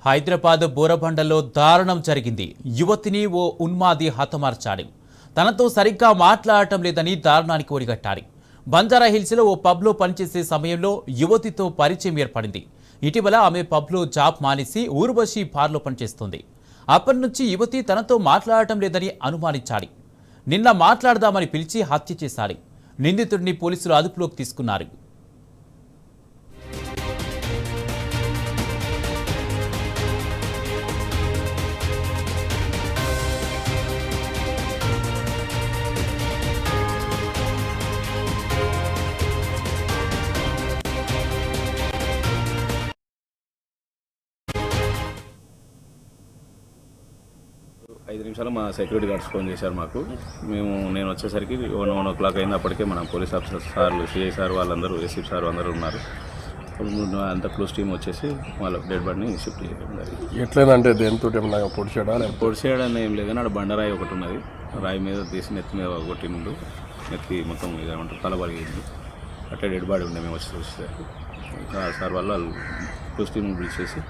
హైదరాబాద్ బోరబండలో దారుణం జరిగింది. యువతిని ఓ ఉన్మాది హతమార్చాడు. తనతో సరిగ్గా మాట్లాడటం లేదని దారుణానికి ఒడిగట్టాడు. బంజారా హిల్స్లో ఓ పబ్లో పనిచేసే సమయంలో యువతితో పరిచయం ఏర్పడింది. ఇటీవల ఆమె పబ్లో జాబ్ మానేసి ఊర్వశి బార్లో పనిచేస్తుంది. అప్పటి నుంచి యువతి తనతో మాట్లాడటం లేదని అనుమానించాడు. నిన్న మాట్లాడదామని పిలిచి హత్య చేశాడు. నిందితుడిని పోలీసులు అదుపులోకి తీసుకున్నారు. 5 నిమిషాలు మా సెక్యూరిటీ గార్డ్స్ ఫోన్ చేశారు మాకు. నేను వచ్చేసరికి 1 o'clock అయింది. అప్పటికే మన పోలీస్ ఆఫీసర్ సార్లు, సిఐ సార్ వాళ్ళందరూ, ఎస్సీ సార్ అందరూ ఉన్నారు. అంత క్లోజ్ టీం వచ్చేసి వాళ్ళ డెడ్ బాడీని షిఫ్ట్ చేయడం జరిగింది. ఎట్లేదంటే దేంతో పొడిచేయడం ఏం లేదు కానీ అక్కడ బండరాయి ఒకటి ఉన్నది. రాయి మీద తీసి నెత్తి మీద కొట్టిండు. నెత్తి మొత్తం ఇదేమంటారు తల పలిగింది. అట్లా డెడ్ బాడీ ఉండే మేము వచ్చేసరికి సార్ వాళ్ళు క్లోజ్ టీం పిలిచేసి